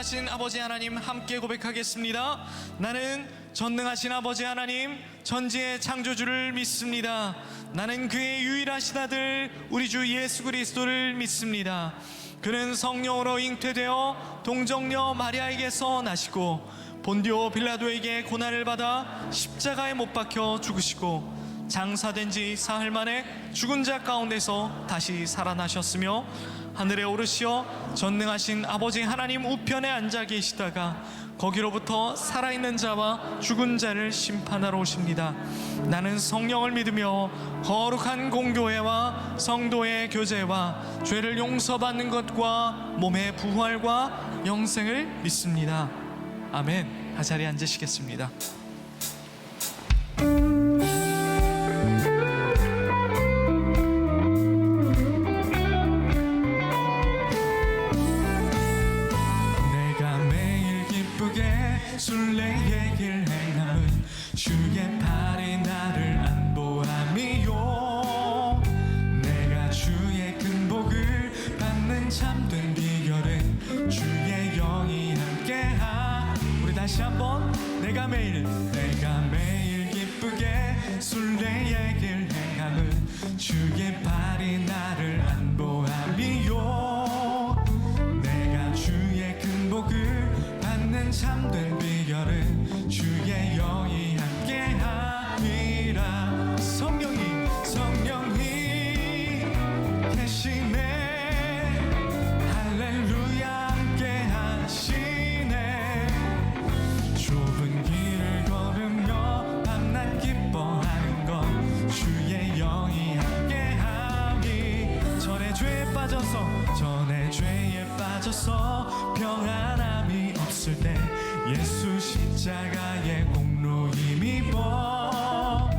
전능하신 아버지 하나님 함께 고백하겠습니다. 나는 전능하신 아버지 하나님 전지의 창조주를 믿습니다. 나는 그의 유일하신 아들 우리 주 예수 그리스도를 믿습니다. 그는 성령으로 잉태되어 동정녀 마리아에게서 나시고 본디오 빌라도에게 고난을 받아 십자가에 못 박혀 죽으시고 장사된 지 사흘 만에 죽은 자 가운데서 다시 살아나셨으며 하늘에 오르시어 전능하신 아버지 하나님 우편에 앉아 계시다가 거기로부터 살아있는 자와 죽은 자를 심판하러 오십니다. 나는 성령을 믿으며 거룩한 공교회와 성도의 교제와 죄를 용서받는 것과 몸의 부활과 영생을 믿습니다. 아멘. 한 자리에 앉으시겠습니다. 순례의 길 행함은 주의 팔이 나를 안보함이요 내가 주의 큰 복을 받는 참된 비결은 주의 영이 함께하. 우리 다시 한번. 내가 매일 기쁘게 순례의 길 행함은 주의 팔이 나를 안보함이요 내가 주의 큰 복을 받는 참된 비결은 주의 영이 함께함이라. 성령이 계시네. 할렐루야 함께하시네. 좁은 길을 걸으며 밤낮 기뻐하는 것 주의 영이 함께함이. 전에 죄에 빠져서 평안함이 없을 때 예수 십자가의 공로 힘입어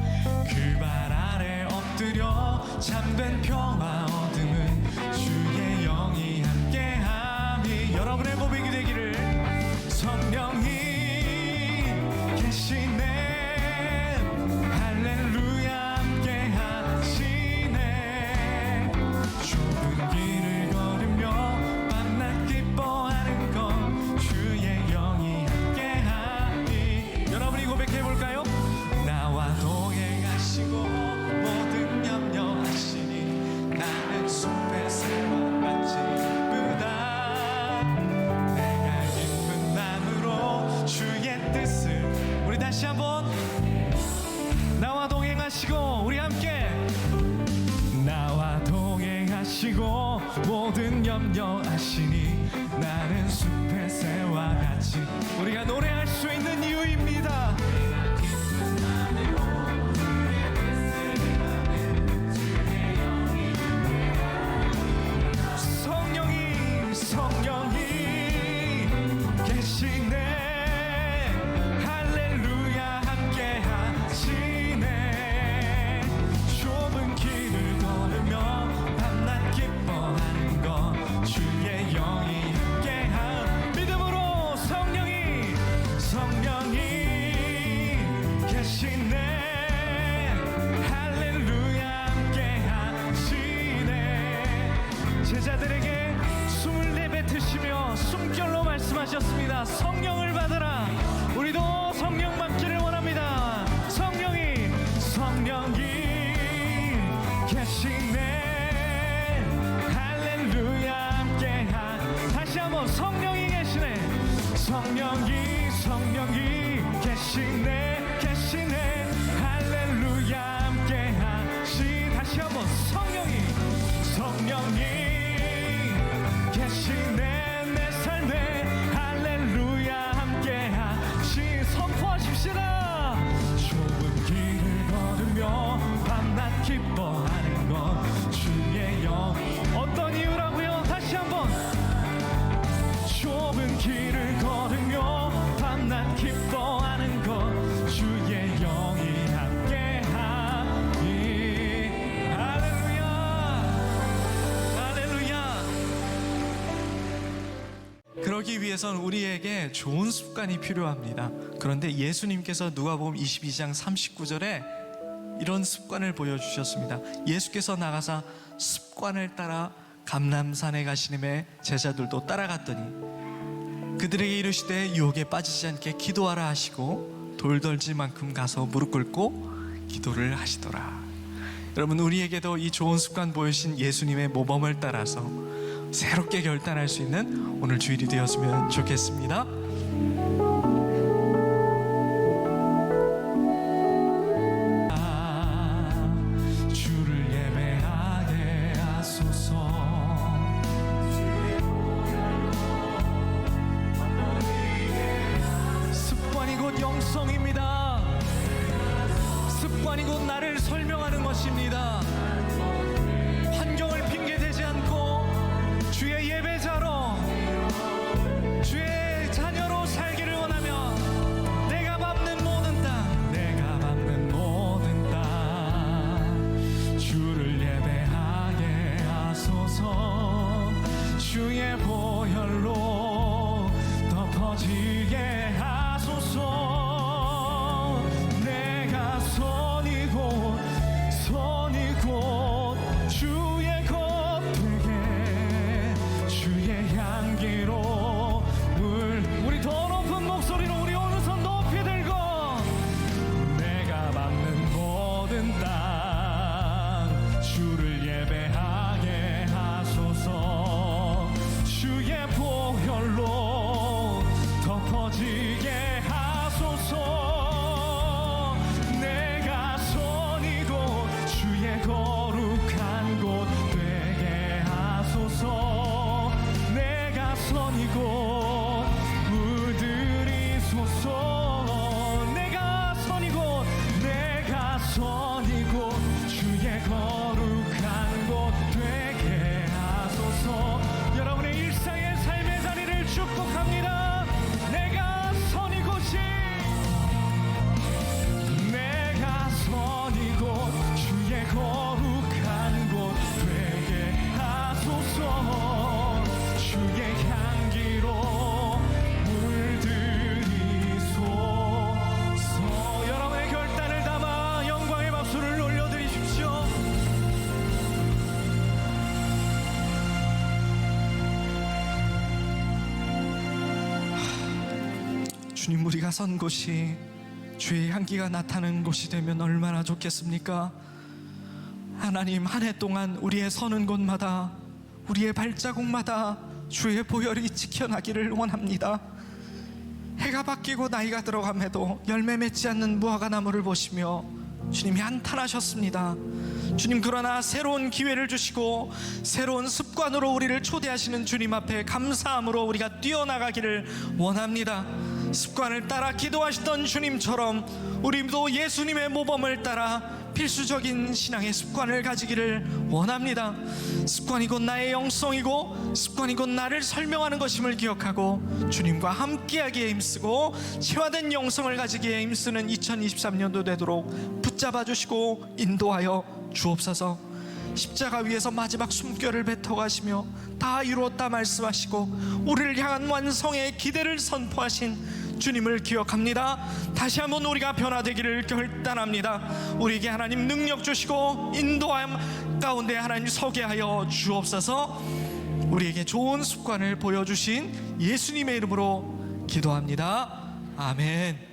그 발 아래 엎드려 참된 평화 얻음은 주의 영이 함께함이. 여러분의 고백이 되기를. 성령이 계시네. 할렐루야 함께하시네. 좁은 길을 걸으며 밤낮 기뻐하는 것 주의 영이 함께하니. 여러분이 고백해볼까요? 나와 동행하시고 모든 염려하시니 나는 숲의 새와 같이 기쁘다. 내가 기쁜 마음으로 주의 뜻을. 우리 다시 한번. 나와 동행하시고 우리 함께. 나와 동행하시고 모든 염려하시니 나는 숲의 새와 같이. 우리가 노래할 수 있는 이유입니다. 성령이 계시네. 할렐루야 함께하시네. 좁은 길을 걸으며 밤낮 기뻐하는 것 주의 영이 함께함. 믿음으로. 성령이 계시네. 할렐루야 함께하시네. 제자들에게 숨을 내뱉으시며 숨결로 말씀하셨습니다. 성령을 받아라. 우리도 성령 받기를 원합니다. 성령이 계시네. 할렐루야 함께하. 다시 한번. 성령이 계시네. 성령이 계시네. 할렐루야 함께하시. 다시 한번. 성령이 계시네. 내 삶에 할렐루야 함께하시. 선포하십시다. 좁은 길을 걸으며 밤낮 기뻐하는 것 주의 영. 어떤 이유라고요? 다시 한번. 좁은 길을 걸으며 밤낮 기뻐하는 것 주의 영이 함께하니. 할렐루야. 그러기 위해서는 우리에게 좋은 습관이 필요합니다. 그런데 예수님께서 누가복음 22장 39절에 이런 습관을 보여주셨습니다. 예수께서 나가사 습관을 따라 감람산에 가시님에 제자들도 따라갔더니 그들에게 이르시되 유혹에 빠지지 않게 기도하라 하시고 돌덜지만큼 가서 무릎 꿇고 기도를 하시더라. 여러분, 우리에게도 이 좋은 습관 보여주신 예수님의 모범을 따라서 새롭게 결단할 수 있는 오늘 주일이 되었으면 좋겠습니다. 주를 예배하게 하소서. 습관이 곧 영성입니다. 습관이 곧 나를 설명하는 것입니다. 환경을 핑계대지 않고 주의 예배자로, 주의 자녀로 살기를 원하며 내가 밟는 모든 땅, 내가 밟는 모든 땅 주를 예배하게 하소서. 주의 보혈로 덮어지게 하소서. 내가 선이 곧 주의 것 되게, 주의 향기로 우리 더 높은 목소리로 우리 오른손 높이 들고 내가 밟는 모든 땅 주를 예배하게 하소서. 주의 보혈로 덮어지게 하소서. 내가 선이 곧 주의 거룩한 곳 되게 하소서. 내가 선이 곧 물들이소서. 내가 선이 곧 주의 거룩한 곳 되게 하소서. 여러분의 일상의 삶의 자리를 축복합니다. 내가 선이 곧이, 내가 선이 곧 주의 거룩한 곳 되게 하소서. 주의 향기로 물들이소서. 여러분의 결단을 담아 영광의 박수를 올려드리십시오. 주님, 우리가 선 곳이 주의 향기가 나타나는 곳이 되면 얼마나 좋겠습니까? 하나님, 한 해 동안 우리의 서는 곳마다, 우리의 발자국마다 주의 보혈이 지켜나기를 원합니다. 해가 바뀌고 나이가 들어감에도 열매 맺지 않는 무화과 나무를 보시며 주님이 한탄하셨습니다. 주님, 그러나 새로운 기회를 주시고 새로운 습관으로 우리를 초대하시는 주님 앞에 감사함으로 우리가 뛰어나가기를 원합니다. 습관을 따라 기도하시던 주님처럼 우리도 예수님의 모범을 따라 필수적인 신앙의 습관을 가지기를 원합니다. 습관이 곧 나의 영성이고 습관이 곧 나를 설명하는 것임을 기억하고 주님과 함께하기에 힘쓰고 체화된 영성을 가지기에 힘쓰는 2023년도 되도록 붙잡아 주시고 인도하여 주옵소서. 십자가 위에서 마지막 숨결을 뱉어가시며 다 이루었다 말씀하시고 우리를 향한 완성의 기대를 선포하신 주님을 기억합니다. 다시 한번 우리가 변화되기를 결단합니다. 우리에게 하나님 능력 주시고 인도함 가운데 하나님 서게 하여 주옵소서. 우리에게 좋은 습관을 보여주신 예수님의 이름으로 기도합니다. 아멘.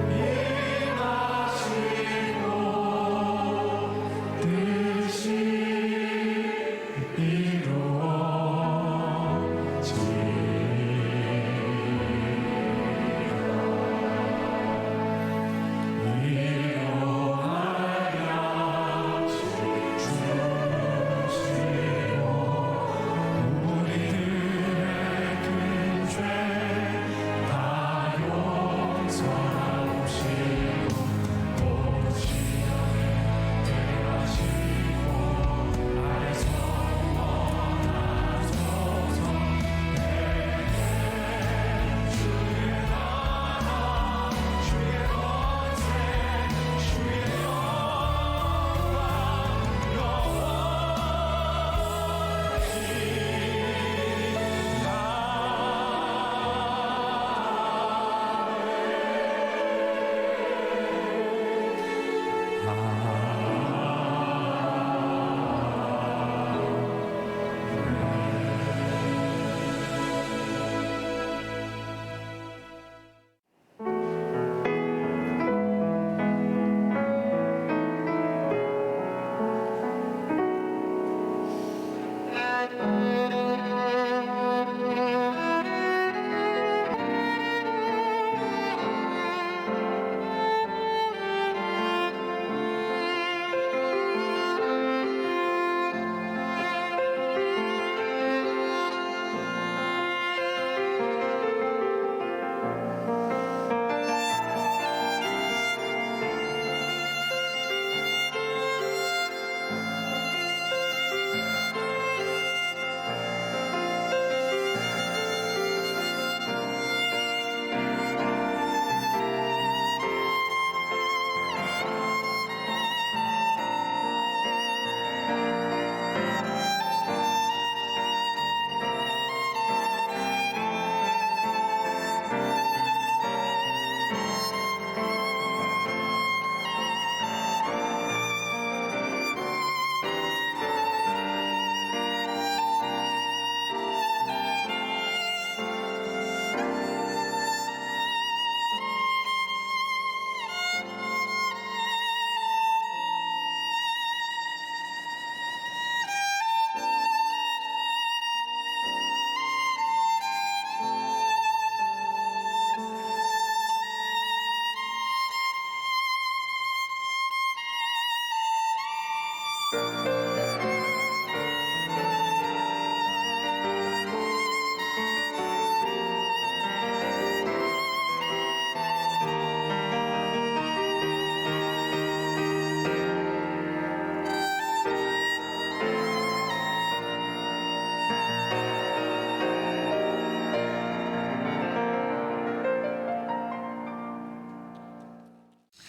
이 마시고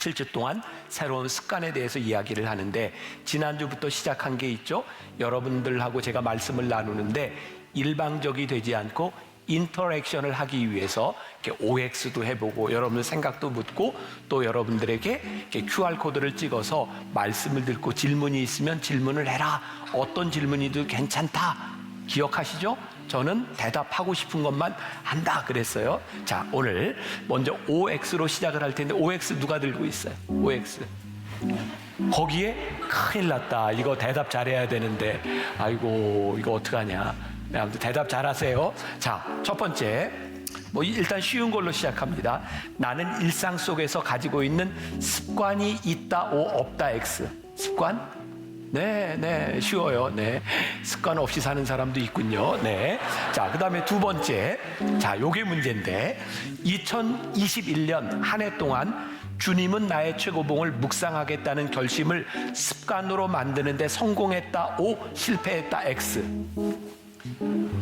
7주 동안 새로운 습관에 대해서 이야기를 하는데, 지난주부터 시작한 게 있죠. 여러분들하고 제가 말씀을 나누는데 일방적이 되지 않고 인터랙션을 하기 위해서 이렇게 OX도 해보고 여러분들 생각도 묻고, 또 여러분들에게 이렇게 QR코드를 찍어서 말씀을 듣고 질문이 있으면 질문을 해라, 어떤 질문이도 괜찮다, 기억하시죠? 저는 대답하고 싶은 것만 한다 그랬어요. 자, 오늘 먼저 OX로 시작을 할 텐데, OX 누가 들고 있어요? OX. 거기에 큰일 났다, 이거 대답 잘해야 되는데 아이고 이거 어떡하냐. 아무튼 대답 잘하세요. 자, 첫 번째, 일단 쉬운 걸로 시작합니다. 나는 일상 속에서 가지고 있는 습관이 있다 O 없다 X. 습관? 네, 쉬워요. 네, 습관 없이 사는 사람도 있군요. 네. 자, 그 다음에 두 번째. 자, 요게 문제인데, 2021년 한 해 동안 주님은 나의 최고봉을 묵상하겠다는 결심을 습관으로 만드는데 성공했다 O, 실패했다 X.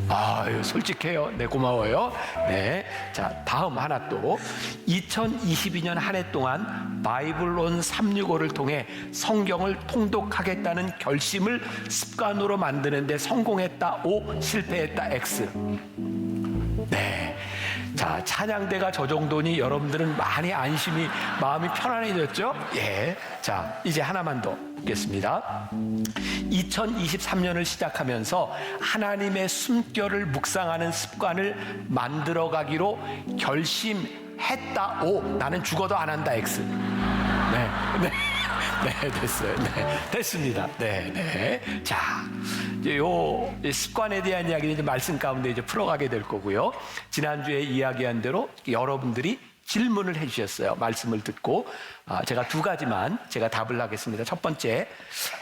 아유, 솔직해요. 네, 고마워요. 네. 자, 다음 하나 또. 2022년 한 해 동안 바이블론 365를 통해 성경을 통독하겠다는 결심을 습관으로 만드는데 성공했다 O, 실패했다 X. 네. 자, 찬양대가 저 정도니 여러분들은 많이 안심이, 마음이 편안해졌죠? 예. 자, 이제 하나만 더 보겠습니다. 2023년을 시작하면서 하나님의 숨결을 묵상하는 습관을 만들어가기로 결심했다 O, 나는 죽어도 안 한다 X. 네, 됐어요. 네, 됐습니다. 네. 자, 이제 요 습관에 대한 이야기는 이제 말씀 가운데 이제 풀어가게 될 거고요. 지난주에 이야기한 대로 여러분들이 질문을 해주셨어요. 말씀을 듣고. 제가 두 가지만 제가 답을 하겠습니다. 첫 번째,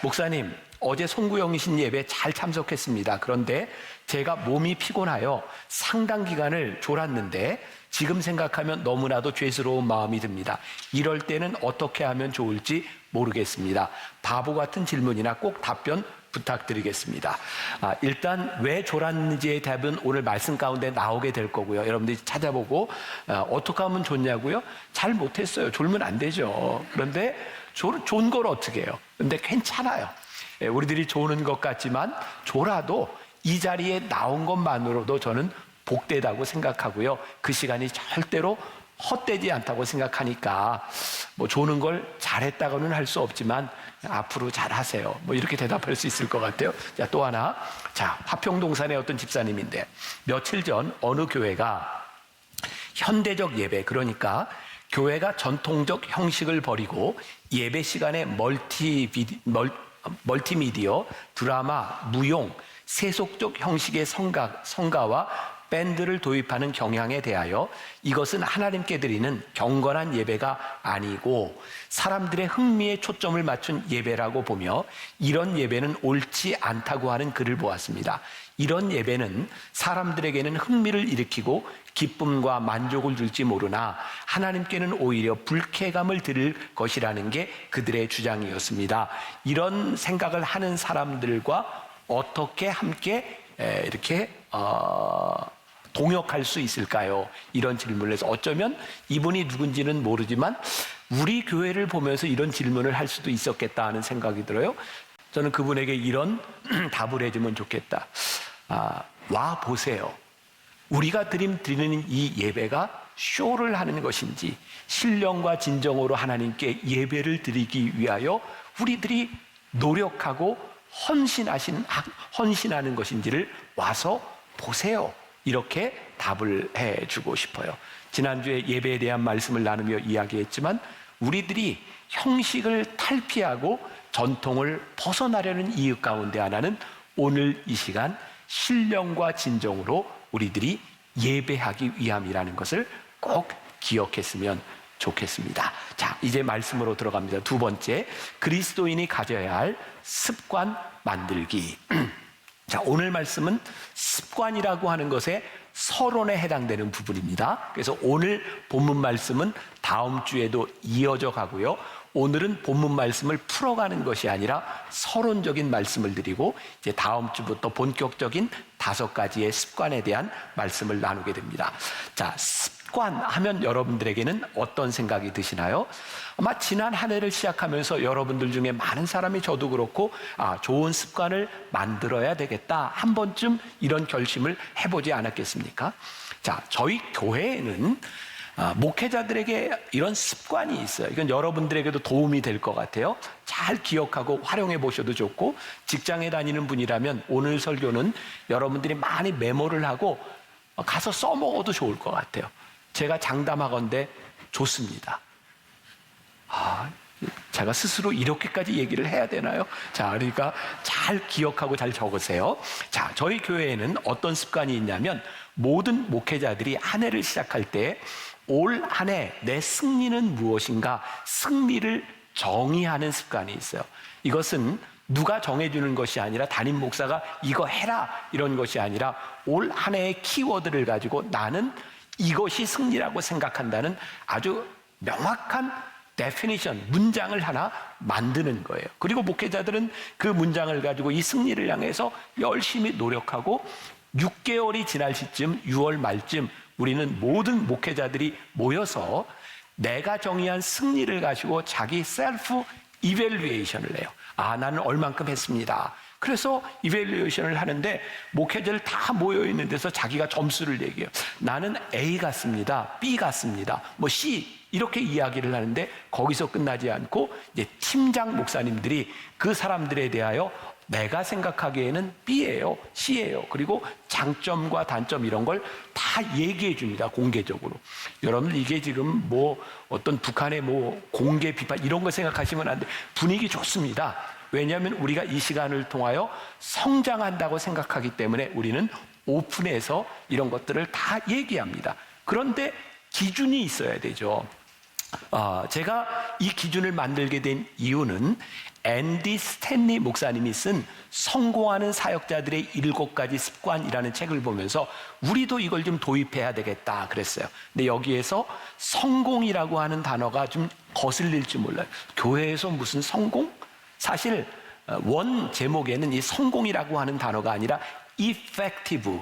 목사님, 어제 송구영신 예배 잘 참석했습니다. 그런데 제가 몸이 피곤하여 상당 기간을 졸았는데 지금 생각하면 너무나도 죄스러운 마음이 듭니다. 이럴 때는 어떻게 하면 좋을지 모르겠습니다. 바보 같은 질문이나 꼭 답변 부탁드리겠습니다. 일단 왜 졸았는지의 답은 오늘 말씀 가운데 나오게 될 거고요. 여러분들이 찾아보고 어떻게 하면 좋냐고요? 잘 못했어요. 졸면 안 되죠. 그런데 좋은 걸 어떻게 해요? 근데 괜찮아요. 우리들이 조는 것 같지만 졸아도 이 자리에 나온 것만으로도 저는 복되다고 생각하고요. 그 시간이 절대로 헛되지 않다고 생각하니까 조는 걸 잘했다고는 할 수 없지만 앞으로 잘하세요. 이렇게 대답할 수 있을 것 같아요. 자, 또 하나. 자, 화평동산의 어떤 집사님인데 며칠 전 어느 교회가 현대적 예배, 그러니까 교회가 전통적 형식을 버리고 예배 시간에 멀티미디어, 드라마, 무용, 세속적 형식의 성가와 밴드를 도입하는 경향에 대하여 이것은 하나님께 드리는 경건한 예배가 아니고 사람들의 흥미에 초점을 맞춘 예배라고 보며 이런 예배는 옳지 않다고 하는 글을 보았습니다. 이런 예배는 사람들에게는 흥미를 일으키고 기쁨과 만족을 줄지 모르나 하나님께는 오히려 불쾌감을 드릴 것이라는 게 그들의 주장이었습니다. 이런 생각을 하는 사람들과 어떻게 함께 이렇게 동역할 수 있을까요? 이런 질문을 해서 어쩌면 이분이 누군지는 모르지만 우리 교회를 보면서 이런 질문을 할 수도 있었겠다 하는 생각이 들어요. 저는 그분에게 이런 답을 해주면 좋겠다. 와 보세요. 우리가 드리는 이 예배가 쇼를 하는 것인지 신령과 진정으로 하나님께 예배를 드리기 위하여 우리들이 노력하고 헌신하는 것인지를 와서 보세요. 이렇게 답을 해주고 싶어요. 지난주에 예배에 대한 말씀을 나누며 이야기했지만 우리들이 형식을 탈피하고 전통을 벗어나려는 이유 가운데 하나는 오늘 이 시간 신령과 진정으로 우리들이 예배하기 위함이라는 것을 꼭 기억했으면 좋겠습니다. 자, 이제 말씀으로 들어갑니다. 두 번째, 그리스도인이 가져야 할 습관 만들기. 자, 오늘 말씀은 습관이라고 하는 것에 서론에 해당되는 부분입니다. 그래서 오늘 본문 말씀은 다음 주에도 이어져 가고요. 오늘은 본문 말씀을 풀어가는 것이 아니라 서론적인 말씀을 드리고 이제 다음 주부터 본격적인 5가지의 습관에 대한 말씀을 나누게 됩니다. 자, 습관 하면 여러분들에게는 어떤 생각이 드시나요? 아마 지난 한 해를 시작하면서 여러분들 중에 많은 사람이, 저도 그렇고, 좋은 습관을 만들어야 되겠다, 한 번쯤 이런 결심을 해보지 않았겠습니까? 자, 저희 교회에는 목회자들에게 이런 습관이 있어요. 이건 여러분들에게도 도움이 될 것 같아요. 잘 기억하고 활용해 보셔도 좋고, 직장에 다니는 분이라면 오늘 설교는 여러분들이 많이 메모를 하고 가서 써먹어도 좋을 것 같아요. 제가 장담하건대 좋습니다. 제가 스스로 이렇게까지 얘기를 해야 되나요? 자, 그러니까 잘 기억하고 잘 적으세요. 자, 저희 교회에는 어떤 습관이 있냐면, 모든 목회자들이 한 해를 시작할 때 올 한 해 내 승리는 무엇인가, 승리를 정의하는 습관이 있어요. 이것은 누가 정해주는 것이 아니라, 담임 목사가 이거 해라 이런 것이 아니라, 올 한 해의 키워드를 가지고 나는 이것이 승리라고 생각한다는 아주 명확한 데피니션, 문장을 하나 만드는 거예요. 그리고 목회자들은 그 문장을 가지고 이 승리를 향해서 열심히 노력하고, 6개월이 지날 시점, 6월 말쯤 우리는 모든 목회자들이 모여서 내가 정의한 승리를 가지고 자기 셀프 이밸류에이션을 해요. 나는 얼만큼 했습니다. 그래서 이밸류에이션을 하는데, 목회자들 다 모여있는 데서 자기가 점수를 얘기해요. 나는 A 같습니다, B 같습니다, 뭐 C, 이렇게 이야기를 하는데, 거기서 끝나지 않고 이제 팀장 목사님들이 그 사람들에 대하여 내가 생각하기에는 B예요, C예요, 그리고 장점과 단점 이런 걸 다 얘기해 줍니다, 공개적으로. 여러분, 이게 지금 뭐 어떤 북한의 뭐 공개 비판 이런 거 생각하시면 안 돼. 분위기 좋습니다. 왜냐하면 우리가 이 시간을 통하여 성장한다고 생각하기 때문에 우리는 오픈해서 이런 것들을 다 얘기합니다. 그런데 기준이 있어야 되죠. 제가 이 기준을 만들게 된 이유는 앤디 스탠리 목사님이 쓴 성공하는 사역자들의 7가지 습관이라는 책을 보면서 우리도 이걸 좀 도입해야 되겠다 그랬어요. 근데 여기에서 성공이라고 하는 단어가 좀 거슬릴지 몰라요. 교회에서 무슨 성공? 사실 원 제목에는 이 성공이라고 하는 단어가 아니라 effective,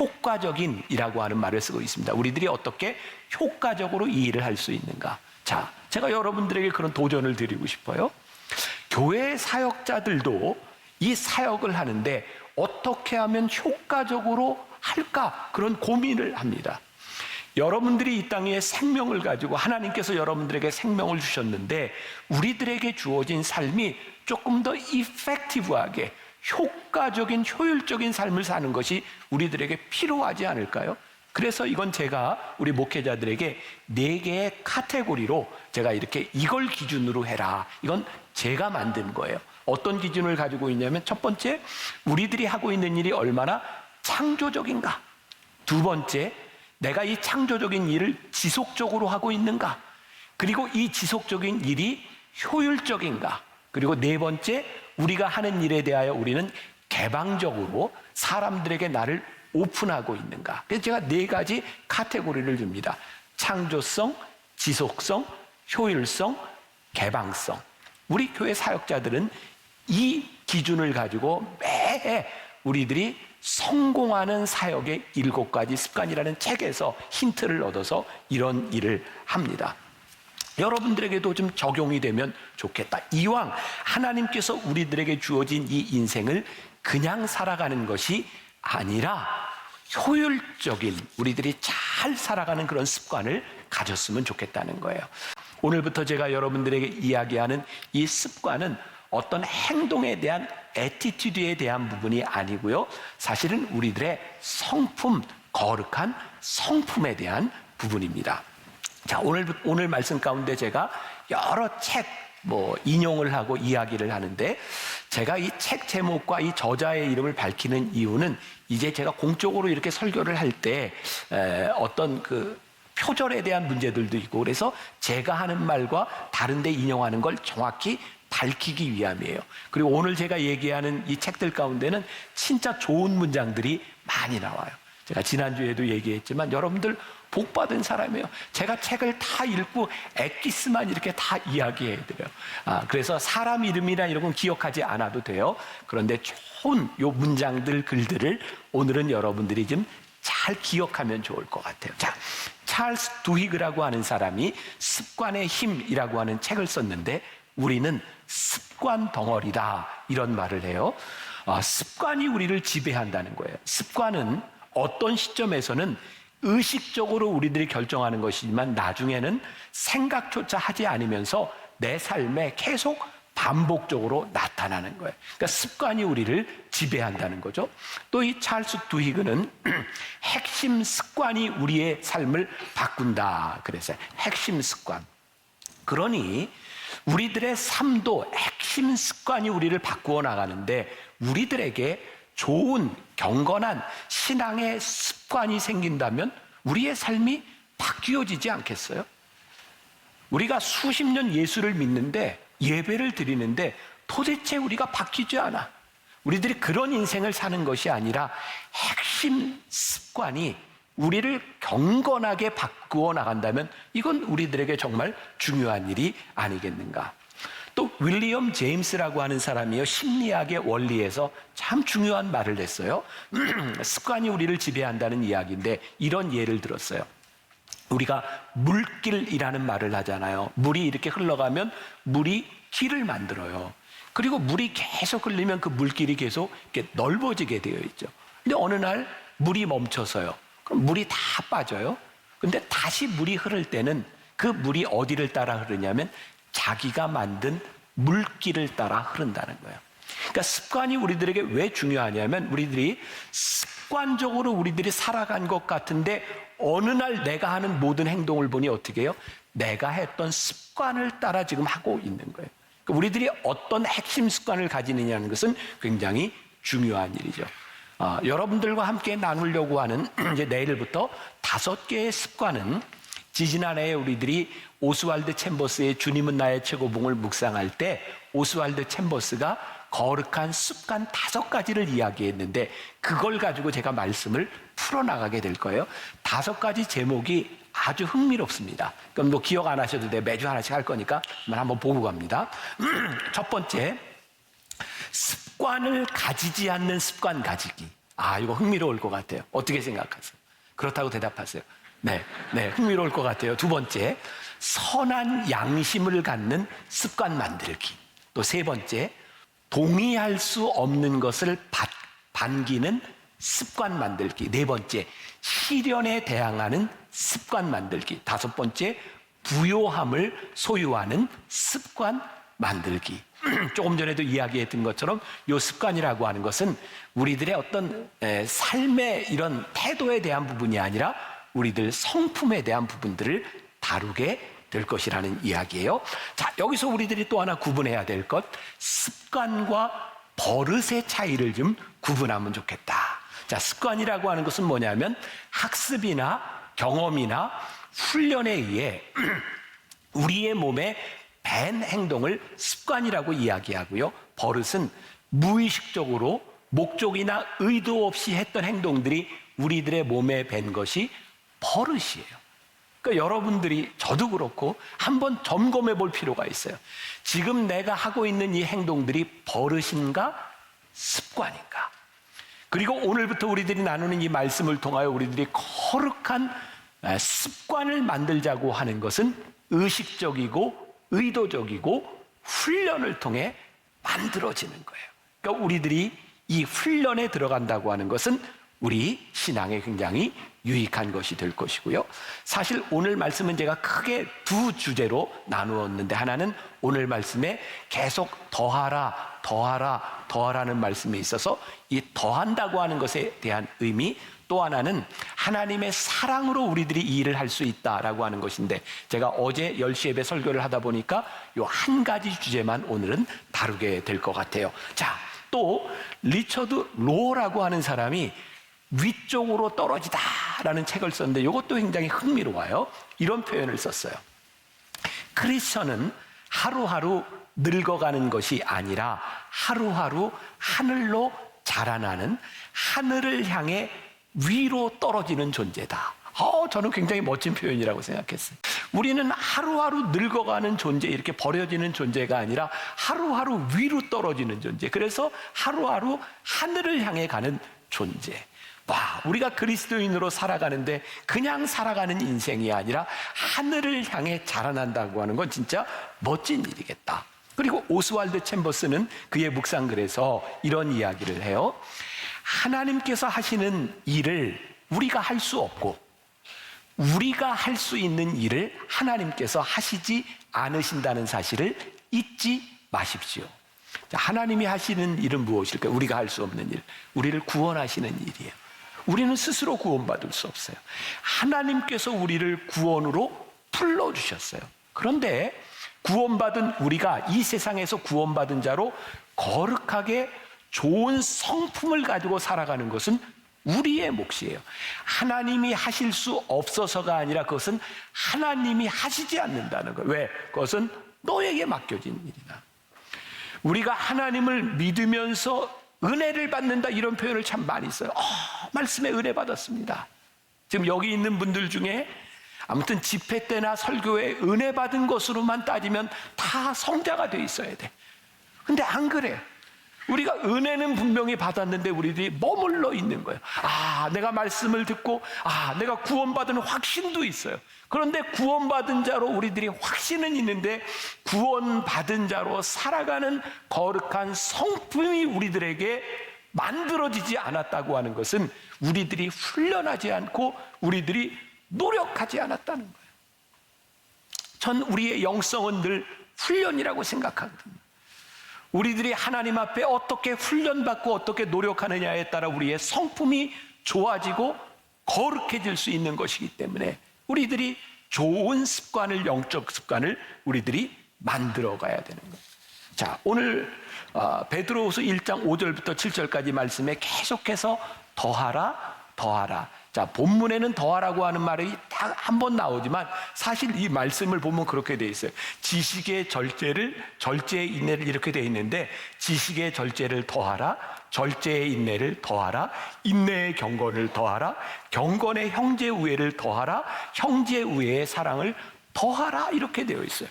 효과적인이라고 하는 말을 쓰고 있습니다. 우리들이 어떻게 효과적으로 이 일을 할 수 있는가? 자, 제가 여러분들에게 그런 도전을 드리고 싶어요. 교회 사역자들도 이 사역을 하는데 어떻게 하면 효과적으로 할까? 그런 고민을 합니다. 여러분들이 이 땅에 생명을 가지고, 하나님께서 여러분들에게 생명을 주셨는데, 우리들에게 주어진 삶이 조금 더 이펙티브하게, 효과적인, 효율적인 삶을 사는 것이 우리들에게 필요하지 않을까요? 그래서 이건 제가 우리 목회자들에게 4개의 카테고리로 제가 이렇게 이걸 기준으로 해라, 이건 제가 만든 거예요. 어떤 기준을 가지고 있냐면, 첫 번째, 우리들이 하고 있는 일이 얼마나 창조적인가. 두 번째, 내가 이 창조적인 일을 지속적으로 하고 있는가. 그리고 이 지속적인 일이 효율적인가. 그리고 네 번째, 우리가 하는 일에 대하여 우리는 개방적으로 사람들에게 나를 오픈하고 있는가. 그래서 제가 4가지 카테고리를 줍니다. 창조성, 지속성, 효율성, 개방성. 우리 교회 사역자들은 이 기준을 가지고 매해 우리들이 성공하는 사역의 7가지 습관이라는 책에서 힌트를 얻어서 이런 일을 합니다. 여러분들에게도 좀 적용이 되면 좋겠다. 이왕 하나님께서 우리들에게 주어진 이 인생을 그냥 살아가는 것이 아니라 효율적인, 우리들이 잘 살아가는 그런 습관을 가졌으면 좋겠다는 거예요. 오늘부터 제가 여러분들에게 이야기하는 이 습관은 어떤 행동에 대한 애티튜드에 대한 부분이 아니고요, 사실은 우리들의 성품, 거룩한 성품에 대한 부분입니다. 자, 오늘 말씀 가운데 제가 여러 책 인용을 하고 이야기를 하는데, 제가 이 책 제목과 이 저자의 이름을 밝히는 이유는, 이제 제가 공적으로 이렇게 설교를 할 때 어떤 그 표절에 대한 문제들도 있고, 그래서 제가 하는 말과 다른 데 인용하는 걸 정확히 밝히기 위함이에요. 그리고 오늘 제가 얘기하는 이 책들 가운데는 진짜 좋은 문장들이 많이 나와요. 제가 지난주에도 얘기했지만 여러분들 복 받은 사람이에요. 제가 책을 다 읽고 엑기스만 이렇게 다 이야기해드려요. 그래서 사람 이름이나 이런 건 기억하지 않아도 돼요. 그런데 좋은 요 문장들, 글들을 오늘은 여러분들이 좀 잘 기억하면 좋을 것 같아요. 자, 찰스 두히그라고 하는 사람이 습관의 힘이라고 하는 책을 썼는데 우리는 습관 덩어리다 이런 말을 해요. 습관이 우리를 지배한다는 거예요. 습관은 어떤 시점에서는 의식적으로 우리들이 결정하는 것이지만 나중에는 생각조차 하지 않으면서 내 삶에 계속 반복적으로 나타나는 거예요. 그러니까 습관이 우리를 지배한다는 거죠. 또 이 찰스 두히그는 핵심 습관이 우리의 삶을 바꾼다 그랬어요. 핵심 습관. 그러니 우리들의 삶도 핵심 습관이 우리를 바꾸어 나가는데 우리들에게 좋은 경건한 신앙의 습관이 생긴다면 우리의 삶이 바뀌어지지 않겠어요? 우리가 수십 년 예수를 믿는데 예배를 드리는데 도대체 우리가 바뀌지 않아. 우리들이 그런 인생을 사는 것이 아니라 핵심 습관이 우리를 경건하게 바꾸어 나간다면 이건 우리들에게 정말 중요한 일이 아니겠는가. 또 윌리엄 제임스라고 하는 사람이요, 심리학의 원리에서 참 중요한 말을 했어요. 습관이 우리를 지배한다는 이야기인데 이런 예를 들었어요. 우리가 물길이라는 말을 하잖아요. 물이 이렇게 흘러가면 물이 길을 만들어요. 그리고 물이 계속 흘리면 그 물길이 계속 이렇게 넓어지게 되어 있죠. 근데 어느 날 물이 멈춰서요. 그럼 물이 다 빠져요. 근데 다시 물이 흐를 때는 그 물이 어디를 따라 흐르냐면 자기가 만든 물길을 따라 흐른다는 거예요. 그러니까 습관이 우리들에게 왜 중요하냐면 우리들이 습관적으로 우리들이 살아간 것 같은데 어느 날 내가 하는 모든 행동을 보니 어떻게 해요? 내가 했던 습관을 따라 지금 하고 있는 거예요. 그러니까 우리들이 어떤 핵심 습관을 가지느냐는 것은 굉장히 중요한 일이죠. 여러분들과 함께 나누려고 하는 이제 내일부터 5개의 습관은 지지난해에 우리들이 오스왈드 챔버스의 주님은 나의 최고봉을 묵상할 때 오스왈드 챔버스가 거룩한 습관 5가지를 이야기했는데 그걸 가지고 제가 말씀을 풀어나가게 될 거예요. 5가지 제목이 아주 흥미롭습니다. 그럼 뭐 기억 안 하셔도 돼. 매주 하나씩 할 거니까 한번 보고 갑니다. 첫 번째, 습관을 가지지 않는 습관 가지기. 이거 흥미로울 것 같아요. 어떻게 생각하세요? 그렇다고 대답하세요. 네, 흥미로울 것 같아요. 두 번째, 선한 양심을 갖는 습관 만들기. 또 세 번째, 동의할 수 없는 것을 반기는 습관 만들기. 네 번째, 시련에 대항하는 습관 만들기. 5번째, 부요함을 소유하는 습관 만들기. 조금 전에도 이야기했던 것처럼 이 습관이라고 하는 것은 우리들의 어떤 삶의 이런 태도에 대한 부분이 아니라 우리들 성품에 대한 부분들을 다루게 될 것이라는 이야기예요. 자, 여기서 우리들이 또 하나 구분해야 될 것, 습관과 버릇의 차이를 좀 구분하면 좋겠다. 자, 습관이라고 하는 것은 뭐냐면 학습이나 경험이나 훈련에 의해 우리의 몸에 밴 행동을 습관이라고 이야기하고요. 버릇은 무의식적으로 목적이나 의도 없이 했던 행동들이 우리들의 몸에 밴 것이 버릇이에요. 그러니까 여러분들이, 저도 그렇고 한번 점검해 볼 필요가 있어요. 지금 내가 하고 있는 이 행동들이 버릇인가 습관인가? 그리고 오늘부터 우리들이 나누는 이 말씀을 통하여 우리들이 거룩한 습관을 만들자고 하는 것은 의식적이고 의도적이고 훈련을 통해 만들어지는 거예요. 그러니까 우리들이 이 훈련에 들어간다고 하는 것은 우리 신앙에 굉장히 유익한 것이 될 것이고요. 사실 오늘 말씀은 제가 크게 2 주제로 나누었는데, 하나는 오늘 말씀에 계속 더하라는 말씀이 있어서 이 더한다고 하는 것에 대한 의미, 또 하나는 하나님의 사랑으로 우리들이 이 일을 할 수 있다라고 하는 것인데, 제가 어제 10시 예배 설교를 하다 보니까 이 한 가지 주제만 오늘은 다루게 될 것 같아요. 자, 또 리처드 로라고 하는 사람이 위쪽으로 떨어지다라는 책을 썼는데 이것도 굉장히 흥미로워요. 이런 표현을 썼어요. 크리스천은 하루하루 늙어가는 것이 아니라 하루하루 하늘로 자라나는, 하늘을 향해 위로 떨어지는 존재다. 저는 굉장히 멋진 표현이라고 생각했어요. 우리는 하루하루 늙어가는 존재, 이렇게 버려지는 존재가 아니라 하루하루 위로 떨어지는 존재. 그래서 하루하루 하늘을 향해 가는 존재. 우리가 그리스도인으로 살아가는데 그냥 살아가는 인생이 아니라 하늘을 향해 자라난다고 하는 건 진짜 멋진 일이겠다. 그리고 오스왈드 챔버스는 그의 묵상글에서 이런 이야기를 해요. 하나님께서 하시는 일을 우리가 할 수 없고 우리가 할 수 있는 일을 하나님께서 하시지 않으신다는 사실을 잊지 마십시오. 하나님이 하시는 일은 무엇일까요? 우리가 할 수 없는 일, 우리를 구원하시는 일이에요. 우리는 스스로 구원받을 수 없어요. 하나님께서 우리를 구원으로 불러주셨어요. 그런데 구원받은 우리가 이 세상에서 구원받은 자로 거룩하게 좋은 성품을 가지고 살아가는 것은 우리의 몫이에요. 하나님이 하실 수 없어서가 아니라 그것은 하나님이 하시지 않는다는 거예요. 왜? 그것은 너에게 맡겨진 일이다. 우리가 하나님을 믿으면서 은혜를 받는다 이런 표현을 참 많이 써요. 말씀에 은혜 받았습니다. 지금 여기 있는 분들 중에 아무튼 집회 때나 설교에 은혜 받은 것으로만 따지면 다 성자가 돼 있어야 돼. 근데 안 그래. 우리가 은혜는 분명히 받았는데 우리들이 머물러 있는 거예요. 내가 말씀을 듣고 내가 구원받은 확신도 있어요. 그런데 구원받은 자로 우리들이 확신은 있는데 구원받은 자로 살아가는 거룩한 성품이 우리들에게 만들어지지 않았다고 하는 것은 우리들이 훈련하지 않고 우리들이 노력하지 않았다는 거예요. 전 우리의 영성은 늘 훈련이라고 생각하거든요. 우리들이 하나님 앞에 어떻게 훈련받고 어떻게 노력하느냐에 따라 우리의 성품이 좋아지고 거룩해질 수 있는 것이기 때문에 우리들이 좋은 습관을, 영적 습관을 우리들이 만들어 가야 되는 거예요. 자, 오늘 베드로후서 1장 5절부터 7절까지 말씀에 계속해서 더하라. 자, 본문에는 더하라고 하는 말이 딱 한 번 나오지만 사실 이 말씀을 보면 그렇게 돼 있어요. 지식의 절제의 인내를 이렇게 돼 있는데 지식의 절제를 더하라, 절제의 인내를 더하라, 인내의 경건을 더하라, 경건의 형제 우애를 더하라, 형제 우애의 사랑을 더하라 이렇게 되어 있어요.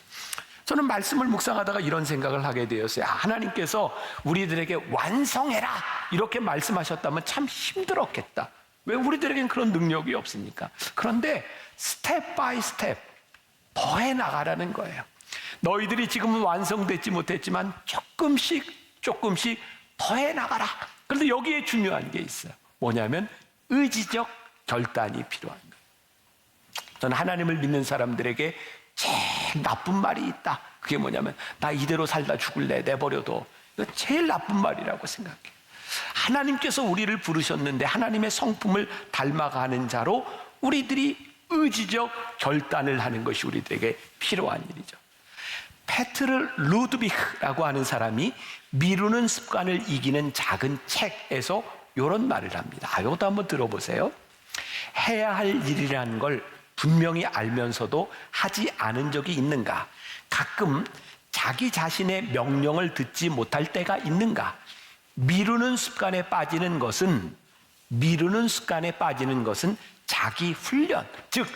저는 말씀을 묵상하다가 이런 생각을 하게 되었어요. 하나님께서 우리들에게 완성해라 이렇게 말씀하셨다면 참 힘들었겠다. 왜 우리들에게는 그런 능력이 없습니까? 그런데 스텝 바이 스텝 더해 나가라는 거예요. 너희들이 지금은 완성되지 못했지만 조금씩 더해 나가라. 그런데 여기에 중요한 게 있어요. 뭐냐면 의지적 결단이 필요한 거예요. 저는 하나님을 믿는 사람들에게 제일 나쁜 말이 있다. 그게 뭐냐면 나 이대로 살다 죽을래, 내버려둬. 이거 제일 나쁜 말이라고 생각해요. 하나님께서 우리를 부르셨는데 하나님의 성품을 닮아가는 자로 우리들이 의지적 결단을 하는 것이 우리들에게 필요한 일이죠. 페트르 루드비흐라고 하는 사람이 미루는 습관을 이기는 작은 책에서 이런 말을 합니다. 이것도 한번 들어보세요. 해야 할 일이라는 걸 분명히 알면서도 하지 않은 적이 있는가? 가끔 자기 자신의 명령을 듣지 못할 때가 있는가? 미루는 습관에 빠지는 것은 자기 훈련, 즉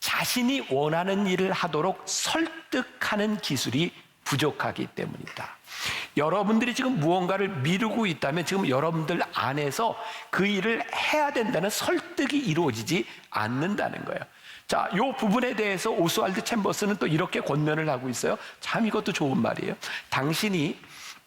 자신이 원하는 일을 하도록 설득하는 기술이 부족하기 때문이다. 여러분들이 지금 무언가를 미루고 있다면 지금 여러분들 안에서 그 일을 해야 된다는 설득이 이루어지지 않는다는 거예요. 자, 이 부분에 대해서 오스왈드 챔버스는 또 이렇게 권면을 하고 있어요. 참 이것도 좋은 말이에요. 당신이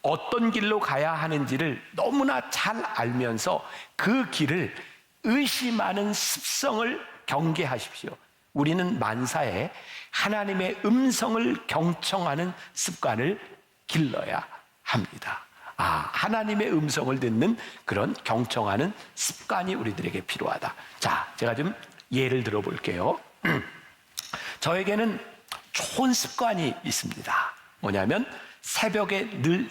어떤 길로 가야 하는지를 너무나 잘 알면서 그 길을 의심하는 습성을 경계하십시오. 우리는 만사에 하나님의 음성을 경청하는 습관을 길러야 합니다. 하나님의 음성을 듣는 그런 경청하는 습관이 우리들에게 필요하다. 자, 제가 좀 예를 들어 볼게요. 저에게는 좋은 습관이 있습니다. 뭐냐면 새벽에 늘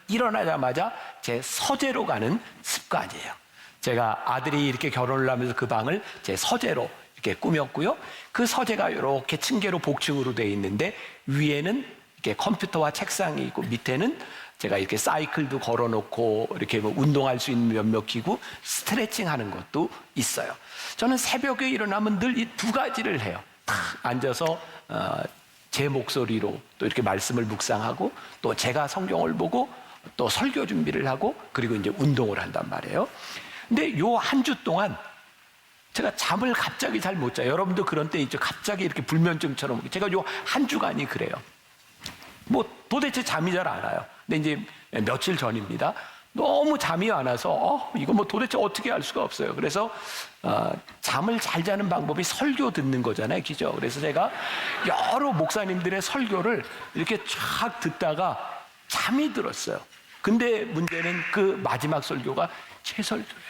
일어나자마자 제 서재로 가는 습관이에요. 제가 아들이 이렇게 결혼을 하면서 그 방을 제 서재로 이렇게 꾸몄고요. 그 서재가 이렇게 층계로 복층으로 되어 있는데 위에는 이렇게 컴퓨터와 책상이 있고 밑에는 제가 이렇게 사이클도 걸어놓고 이렇게 뭐 운동할 수 있는 몇몇 기구, 스트레칭 하는 것도 있어요. 저는 새벽에 일어나면 늘 이 두 가지를 해요. 탁 앉아서 제 목소리로 또 이렇게 말씀을 묵상하고 또 제가 성경을 보고 또 설교 준비를 하고 그리고 이제 운동을 한단 말이에요. 근데 요 한 주 동안 제가 잠을 갑자기 잘 못 자요. 여러분도 그런 때 있죠. 갑자기 이렇게 불면증처럼. 제가 요 한 주간이 그래요. 뭐 도대체 잠이 잘 안 와요. 근데 이제 며칠 전입니다. 너무 잠이 안 와서 이거 뭐 도대체 어떻게 알 수가 없어요. 그래서 잠을 잘 자는 방법이 설교 듣는 거잖아요, 그죠? 그래서 제가 여러 목사님들의 설교를 이렇게 쫙 듣다가 잠이 들었어요. 근데 문제는 그 마지막 설교가 제 설교예요.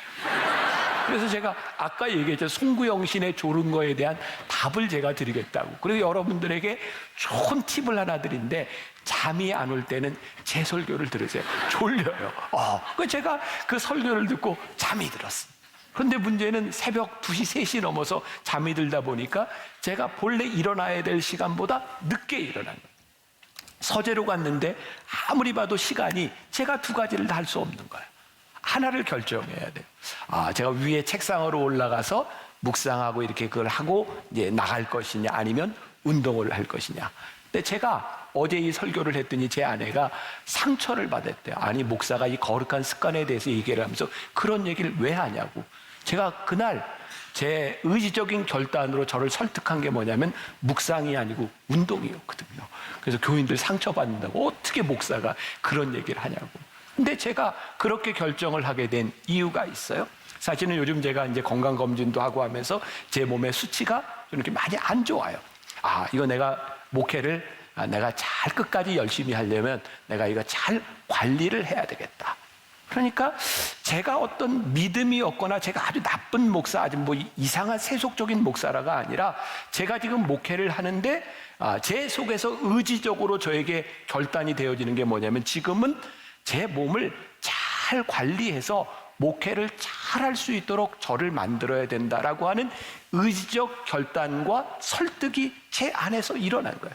그래서 제가 아까 얘기했죠. 송구영 신의 조른 거에 대한 답을 제가 드리겠다고. 그리고 여러분들에게 좋은 팁을 하나 드린데, 잠이 안 올 때는 제 설교를 들으세요. 졸려요. 그 제가 그 설교를 듣고 잠이 들었어요. 그런데 문제는 새벽 2시, 3시 넘어서 잠이 들다 보니까 제가 본래 일어나야 될 시간보다 늦게 일어난 거예요. 서재로 갔는데 아무리 봐도 시간이 제가 두 가지를 다 할 수 없는 거예요. 하나를 결정해야 돼요. 제가 위에 책상으로 올라가서 묵상하고 이렇게 그걸 하고 이제 나갈 것이냐, 아니면 운동을 할 것이냐. 근데 제가 어제 이 설교를 했더니 제 아내가 상처를 받았대요. 아니, 목사가 이 거룩한 습관에 대해서 얘기를 하면서 그런 얘기를 왜 하냐고. 제가 그날 제 의지적인 결단으로 저를 설득한 게 뭐냐면 묵상이 아니고 운동이었거든요. 그래서 교인들 상처받는다고 어떻게 목사가 그런 얘기를 하냐고. 근데 제가 그렇게 결정을 하게 된 이유가 있어요. 사실은 요즘 제가 이제 건강검진도 하고 하면서 제 몸의 수치가 좀 이렇게 많이 안 좋아요. 이거 내가 목회를 내가 잘 끝까지 열심히 하려면 내가 이거 잘 관리를 해야 되겠다. 그러니까 제가 어떤 믿음이 없거나 제가 아주 나쁜 목사, 아주 뭐 이상한 세속적인 목사라가 아니라 제가 지금 목회를 하는데 제 속에서 의지적으로 저에게 결단이 되어지는 게 뭐냐면 지금은 제 몸을 잘 관리해서 목회를 잘 할 수 있도록 저를 만들어야 된다라고 하는 의지적 결단과 설득이 제 안에서 일어난 거예요.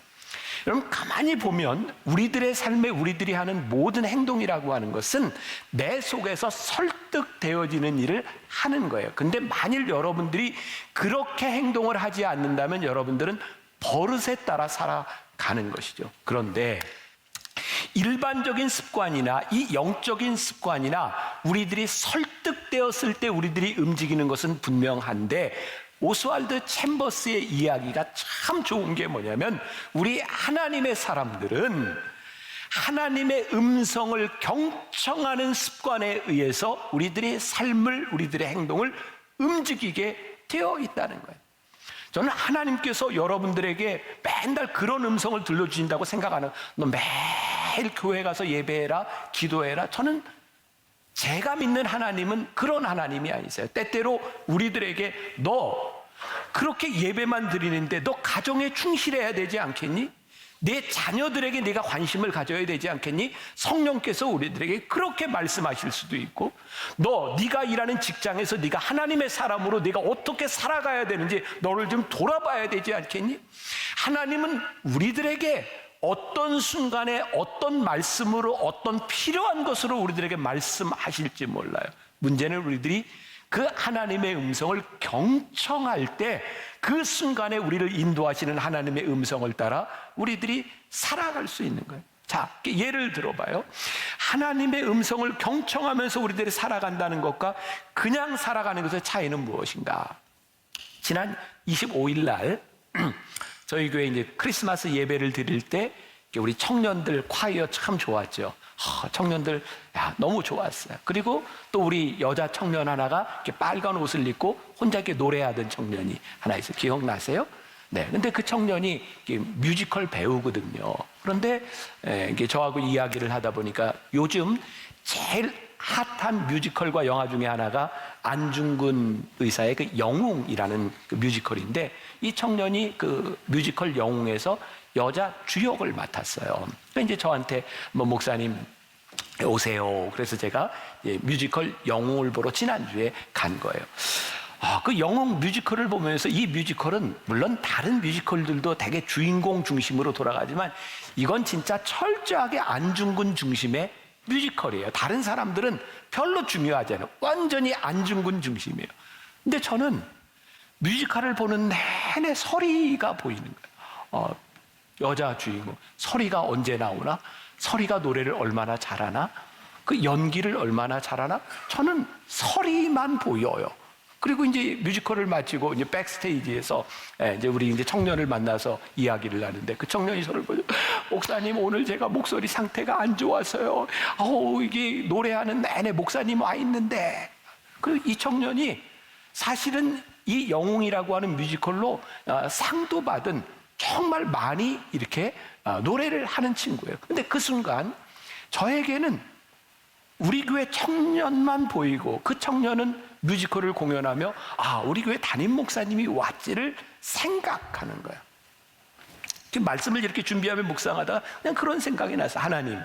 여러분, 가만히 보면 우리들의 삶에 우리들이 하는 모든 행동이라고 하는 것은 내 속에서 설득되어지는 일을 하는 거예요. 근데 만일 여러분들이 그렇게 행동을 하지 않는다면 여러분들은 버릇에 따라 살아가는 것이죠. 그런데 일반적인 습관이나 이 영적인 습관이나 우리들이 설득되었을 때 우리들이 움직이는 것은 분명한데, 오스왈드 챔버스의 이야기가 참 좋은 게 뭐냐면, 우리 하나님의 사람들은 하나님의 음성을 경청하는 습관에 의해서 우리들의 삶을, 우리들의 행동을 움직이게 되어 있다는 거예요. 저는 하나님께서 여러분들에게 맨날 그런 음성을 들려주신다고 생각 안 해요. 너 매일 교회 가서 예배해라, 기도해라. 저는 제가 믿는 하나님은 그런 하나님이 아니세요. 때때로 우리들에게 너 그렇게 예배만 드리는데 너 가정에 충실해야 되지 않겠니? 내 자녀들에게 네가 관심을 가져야 되지 않겠니? 성령께서 우리들에게 그렇게 말씀하실 수도 있고, 네가 일하는 직장에서 네가 하나님의 사람으로 네가 어떻게 살아가야 되는지 너를 좀 돌아봐야 되지 않겠니? 하나님은 우리들에게 어떤 순간에 어떤 말씀으로, 어떤 필요한 것으로 우리들에게 말씀하실지 몰라요. 문제는 우리들이 그 하나님의 음성을 경청할 때 그 순간에 우리를 인도하시는 하나님의 음성을 따라 우리들이 살아갈 수 있는 거예요. 자, 예를 들어봐요. 하나님의 음성을 경청하면서 우리들이 살아간다는 것과 그냥 살아가는 것의 차이는 무엇인가? 지난 25일 날 저희 교회 이제 크리스마스 예배를 드릴 때 우리 청년들 콰이어 참 좋았죠. 청년들 너무 좋았어요. 그리고 또 우리 여자 청년 하나가 이렇게 빨간 옷을 입고 혼자 이렇게 노래하던 청년이 하나 있어요. 기억나세요? 네. 근데 그 청년이 뮤지컬 배우거든요. 그런데 이게 저하고 이야기를 하다 보니까 요즘 제일 핫한 뮤지컬과 영화 중에 하나가 안중근 의사의 그 영웅이라는 그 뮤지컬인데, 이 청년이 그 뮤지컬 영웅에서 여자 주역을 맡았어요. 그러니까 이제 저한테 목사님 오세요. 그래서 제가 뮤지컬 영웅을 보러 지난주에 간 거예요. 그 영웅 뮤지컬을 보면서, 이 뮤지컬은 물론 다른 뮤지컬들도 되게 주인공 중심으로 돌아가지만 이건 진짜 철저하게 안중근 중심의 뮤지컬이에요. 다른 사람들은 별로 중요하지 않아요. 완전히 안중근 중심이에요. 근데 저는 뮤지컬을 보는 내내 설이가 보이는 거예요. 여자 주인공 설이가 언제 나오나? 설이가 노래를 얼마나 잘하나? 그 연기를 얼마나 잘하나? 저는 서리만 보여요. 그리고 이제 뮤지컬을 마치고 이제 백스테이지에서 이제 우리 이제 청년을 만나서 이야기를 하는데 그 청년이 저를 보죠. 목사님, 오늘 제가 목소리 상태가 안 좋아서요. 이게 노래하는 내내 목사님 와 있는데. 그리고 이 청년이 사실은 이 영웅이라고 하는 뮤지컬로 상도 받은 정말 많이 이렇게 노래를 하는 친구예요. 근데 그 순간 저에게는 우리 교회 청년만 보이고 그 청년은 뮤지컬을 공연하며 우리 교회 담임 목사님이 왔지를 생각하는 거예요. 지금 말씀을 이렇게 준비하며 묵상하다가 그냥 그런 생각이 나서 하나님,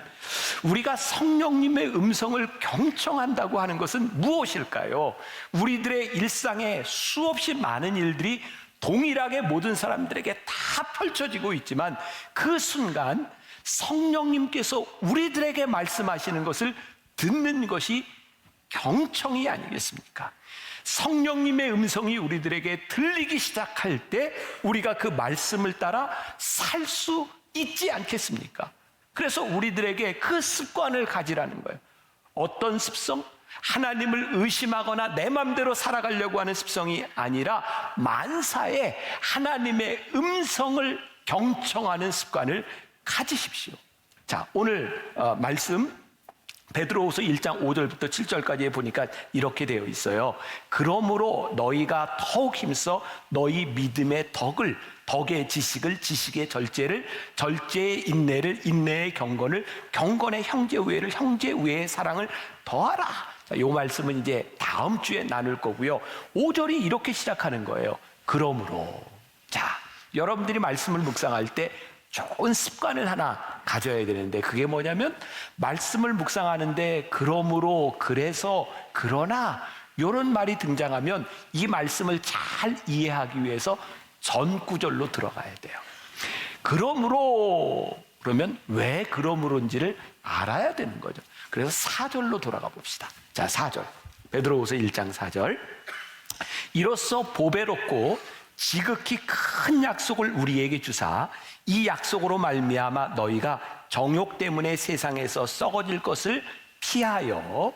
우리가 성령님의 음성을 경청한다고 하는 것은 무엇일까요? 우리들의 일상에 수없이 많은 일들이 동일하게 모든 사람들에게 다 펼쳐지고 있지만 그 순간 성령님께서 우리들에게 말씀하시는 것을 듣는 것이 경청이 아니겠습니까? 성령님의 음성이 우리들에게 들리기 시작할 때 우리가 그 말씀을 따라 살 수 있지 않겠습니까? 그래서 우리들에게 그 습관을 가지라는 거예요. 어떤 습성? 하나님을 의심하거나 내 맘대로 살아가려고 하는 습성이 아니라 만사에 하나님의 음성을 경청하는 습관을 가지십시오. 자, 오늘 말씀 베드로후서 1장 5절부터 7절까지 보니까 이렇게 되어 있어요. 그러므로 너희가 더욱 힘써 너희 믿음의 덕의 지식을, 지식의 절제를, 절제의 인내를, 인내의 경건을, 경건의 형제 우애를, 형제 우애의 사랑을 더하라. 자, 이 말씀은 이제 다음 주에 나눌 거고요. 5절이 이렇게 시작하는 거예요. 그러므로. 자, 여러분들이 말씀을 묵상할 때 좋은 습관을 하나 가져야 되는데 그게 뭐냐면 말씀을 묵상하는데 그러므로, 그래서, 그러나 이런 말이 등장하면 이 말씀을 잘 이해하기 위해서 전 구절로 들어가야 돼요. 그러므로, 그러면 왜 그러므로인지를 알아야 되는 거죠. 그래서 4절로 돌아가 봅시다. 자, 4절 베드로후서 1장 4절 이로써 보배롭고 지극히 큰 약속을 우리에게 주사 이 약속으로 말미암아 너희가 정욕 때문에 세상에서 썩어질 것을 피하여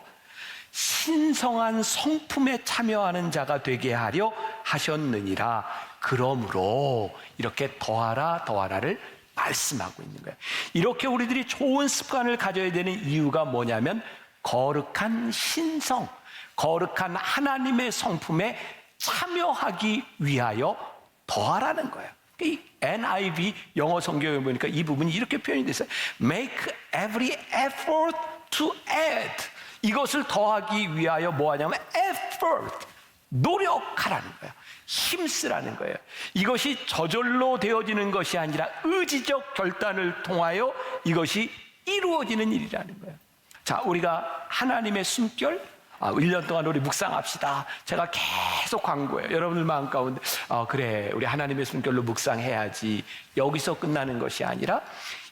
신성한 성품에 참여하는 자가 되게 하려 하셨느니라. 그러므로 이렇게 더하라를 말씀하고 있는 거예요. 이렇게 우리들이 좋은 습관을 가져야 되는 이유가 뭐냐면 거룩한 신성, 거룩한 하나님의 성품에 참여하기 위하여 더하라는 거예요. 이 NIV 영어 성경에 보니까 이 부분이 이렇게 표현이 됐어요. Make every effort to add. 이것을 더하기 위하여 뭐 하냐면 effort, 노력하라는 거예요. 힘쓰라는 거예요. 이것이 저절로 되어지는 것이 아니라 의지적 결단을 통하여 이것이 이루어지는 일이라는 거예요. 자, 우리가 하나님의 숨결 1년 동안 우리 묵상합시다. 제가 계속 광고해요. 여러분들 마음 가운데 그래, 우리 하나님의 숨결로 묵상해야지. 여기서 끝나는 것이 아니라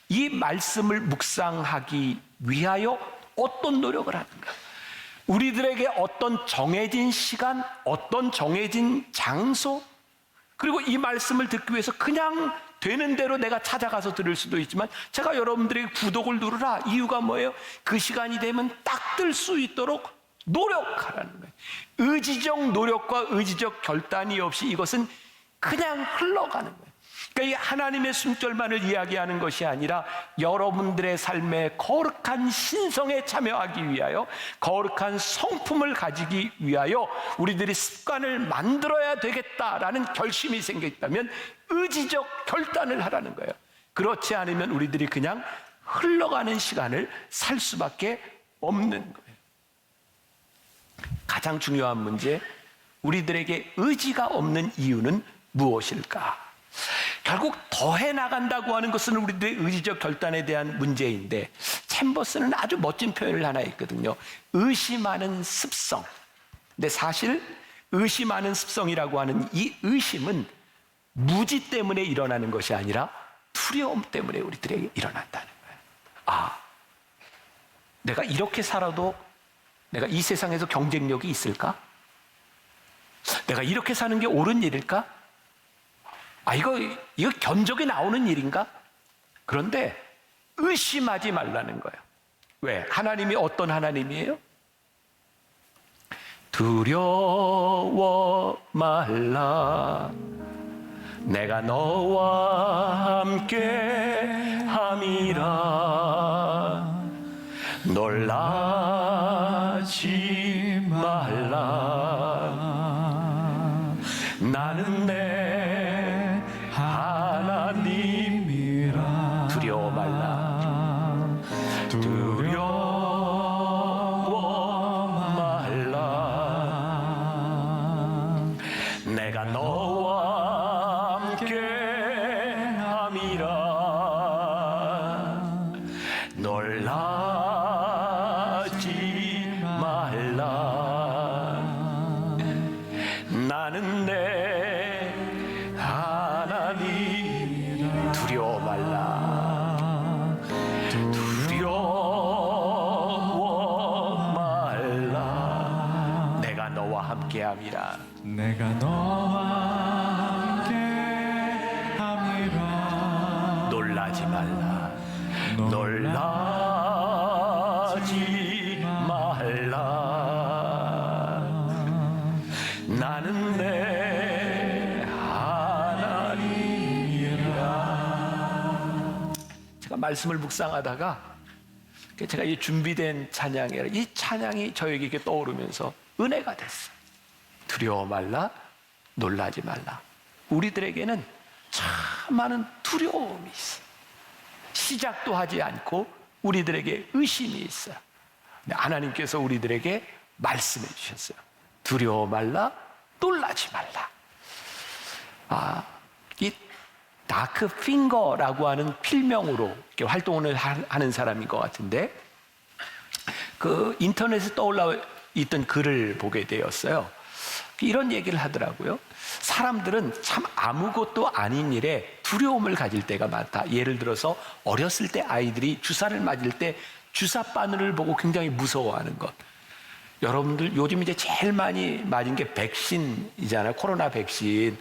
이 말씀을 묵상하기 위하여 어떤 노력을 하는가. 우리들에게 어떤 정해진 시간, 어떤 정해진 장소, 그리고 이 말씀을 듣기 위해서 그냥 되는 대로 내가 찾아가서 들을 수도 있지만 제가 여러분들에게 구독을 누르라. 이유가 뭐예요? 그 시간이 되면 딱 들 수 있도록 노력하라는 거예요. 의지적 노력과 의지적 결단이 없이 이것은 그냥 흘러가는 거예요. 그러니까 이 하나님의 숨결만을 이야기하는 것이 아니라 여러분들의 삶에 거룩한 신성에 참여하기 위하여, 거룩한 성품을 가지기 위하여 우리들이 습관을 만들어야 되겠다라는 결심이 생겼다면 의지적 결단을 하라는 거예요. 그렇지 않으면 우리들이 그냥 흘러가는 시간을 살 수밖에 없는 거예요. 가장 중요한 문제, 우리들에게 의지가 없는 이유는 무엇일까? 결국 더해 나간다고 하는 것은 우리들의 의지적 결단에 대한 문제인데 챔버스는 아주 멋진 표현을 하나 있거든요. 의심하는 습성. 근데 사실 의심하는 습성이라고 하는 이 의심은 무지 때문에 일어나는 것이 아니라 두려움 때문에 우리들에게 일어난다는 거예요. 내가 이렇게 살아도 내가 이 세상에서 경쟁력이 있을까? 내가 이렇게 사는 게 옳은 일일까? 이거 견적에 나오는 일인가? 그런데 의심하지 말라는 거예요. 왜? 하나님이 어떤 하나님이에요? 두려워 말라, 내가 너와 함께 함이라. 놀라지 말라, 나는 내 하나님이라. 두려워 말라, 두려워 말라, 내가 너와 함께 함이라. 놀라지 말라, 나는 내 하나님. 두려워 말라, 두려워 말라, 내가 너와 함께함이라. 내가 너와 함께 함이라. 놀라지 말라, 놀라지 말라, 나는 내 하나님이라. 제가 말씀을 묵상하다가 제가 이 준비된 찬양이라 이 찬양이 저에게 이렇게 떠오르면서 은혜가 됐어요. 두려워 말라, 놀라지 말라. 우리들에게는 참 많은 두려움이 있어요. 시작도 하지 않고 우리들에게 의심이 있어요. 근데 하나님께서 우리들에게 말씀해 주셨어요. 두려워 말라, 놀라지 말라. 이 다크 핑거라고 하는 필명으로 이렇게 활동을 하는 사람인 것 같은데, 그 인터넷에 떠올라 있던 글을 보게 되었어요. 이런 얘기를 하더라고요. 사람들은 참 아무것도 아닌 일에 두려움을 가질 때가 많다. 예를 들어서 어렸을 때 아이들이 주사를 맞을 때 주사 바늘을 보고 굉장히 무서워하는 것. 여러분들 요즘 이제 제일 많이 맞은 게 백신이잖아요. 코로나 백신.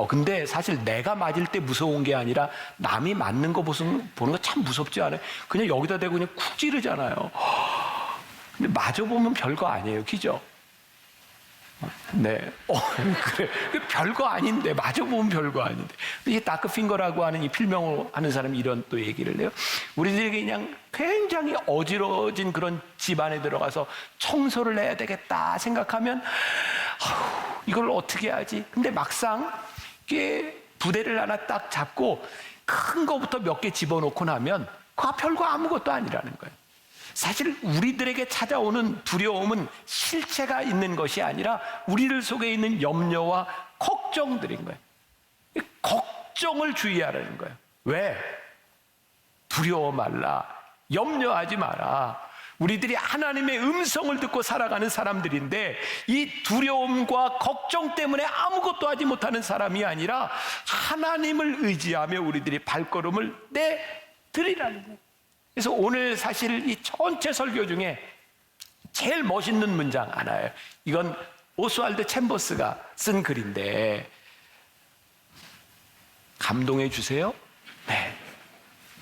근데 사실 내가 맞을 때 무서운 게 아니라 남이 맞는 거 보는 거 참 무섭지 않아요? 그냥 여기다 대고 그냥 쿡 찌르잖아요. 근데 맞아보면 별거 아니에요. 그죠? 네. 그래. 별거 아닌데, 맞아보면 별거 아닌데. 이 다크핑거라고 하는 이 필명을 하는 사람이 이런 또 얘기를 해요. 우리들에게 그냥 굉장히 어지러진 그런 집안에 들어가서 청소를 해야 되겠다 생각하면, 이걸 어떻게 하지? 근데 막상 이게 부대를 하나 딱 잡고 큰 거부터 몇 개 집어넣고 나면 그거 별거 아무것도 아니라는 거예요. 사실 우리들에게 찾아오는 두려움은 실체가 있는 것이 아니라 우리들 속에 있는 염려와 걱정들인 거예요. 걱정을 주의하라는 거예요. 왜? 두려워 말라, 염려하지 마라. 우리들이 하나님의 음성을 듣고 살아가는 사람들인데, 이 두려움과 걱정 때문에 아무것도 하지 못하는 사람이 아니라 하나님을 의지하며 우리들이 발걸음을 내드리라는 거예요. 그래서 오늘 사실 이 전체 설교 중에 제일 멋있는 문장 하나예요. 이건 오스왈드 챔버스가 쓴 글인데, 감동해 주세요. 네.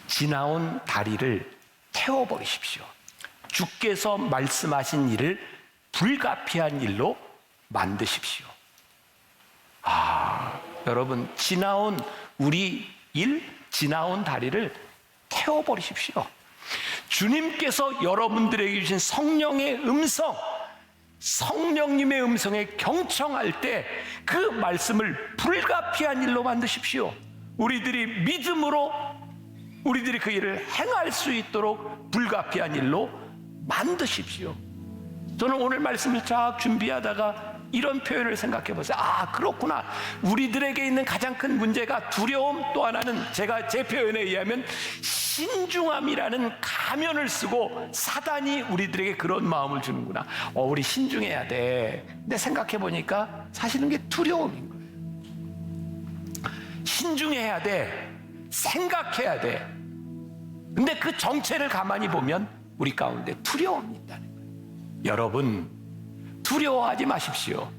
지나온 다리를 태워버리십시오. 주께서 말씀하신 일을 불가피한 일로 만드십시오. 여러분, 지나온 우리 일, 지나온 다리를 태워버리십시오. 주님께서 여러분들에게 주신 성령의 음성, 성령님의 음성에 경청할 때 그 말씀을 불가피한 일로 만드십시오. 우리들이 믿음으로 우리들이 그 일을 행할 수 있도록 불가피한 일로 만드십시오. 저는 오늘 말씀을 쫙 준비하다가 이런 표현을 생각해 보세요. 그렇구나. 우리들에게 있는 가장 큰 문제가 두려움, 또 하나는 제가 제 표현에 의하면 신중함이라는 가면을 쓰고 사단이 우리들에게 그런 마음을 주는구나. 우리 신중해야 돼. 근데 생각해 보니까 사실은 게 두려움인 거예요. 신중해야 돼. 생각해야 돼. 근데 그 정체를 가만히 보면 우리 가운데 두려움이 있다는 거예요. 여러분, 두려워하지 마십시오.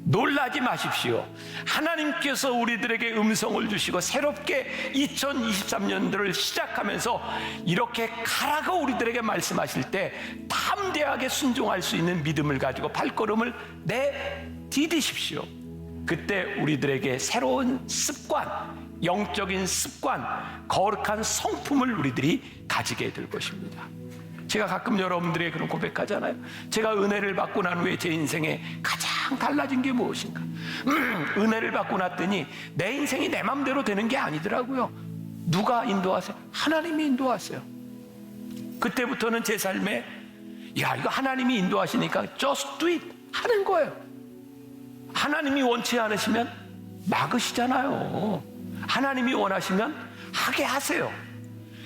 놀라지 마십시오. 하나님께서 우리들에게 음성을 주시고 새롭게 2023년도를 시작하면서 이렇게 가라고 우리들에게 말씀하실 때 담대하게 순종할 수 있는 믿음을 가지고 발걸음을 내디디십시오. 그때 우리들에게 새로운 습관, 영적인 습관, 거룩한 성품을 우리들이 가지게 될 것입니다. 제가 가끔 여러분들에게 그런 고백하잖아요. 제가 은혜를 받고 난 후에 제 인생에 가장 달라진 게 무엇인가? 은혜를 받고 났더니 내 인생이 내 맘대로 되는 게 아니더라고요. 누가 인도하세요? 하나님이 인도하세요. 그때부터는 제 삶에 야, 이거 하나님이 인도하시니까 just do it 하는 거예요. 하나님이 원치 않으시면 막으시잖아요. 하나님이 원하시면 하게 하세요.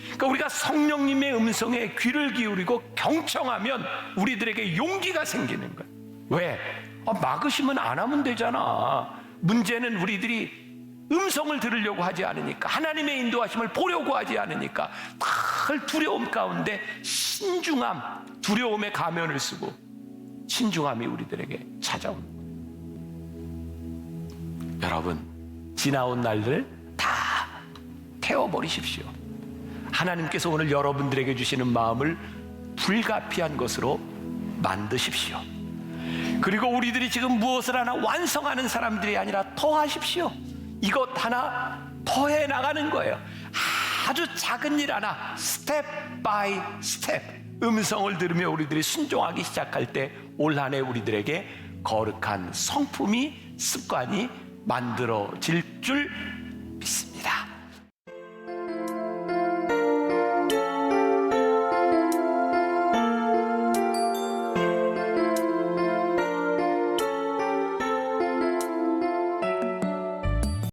그러니까 우리가 성령님의 음성에 귀를 기울이고 경청하면 우리들에게 용기가 생기는 거예요. 왜? 막으시면 안 하면 되잖아. 문제는 우리들이 음성을 들으려고 하지 않으니까, 하나님의 인도하심을 보려고 하지 않으니까 늘 두려움 가운데 신중함, 두려움의 가면을 쓰고 신중함이 우리들에게 찾아옵니다. 여러분, 지나온 날들 다 태워버리십시오. 하나님께서 오늘 여러분들에게 주시는 마음을 불가피한 것으로 만드십시오. 그리고 우리들이 지금 무엇을 하나 완성하는 사람들이 아니라 더하십시오. 이것 하나 더해 나가는 거예요. 아주 작은 일 하나 스텝 바이 스텝 음성을 들으며 우리들이 순종하기 시작할 때 올 한 해 우리들에게 거룩한 성품이 습관이 만들어질 줄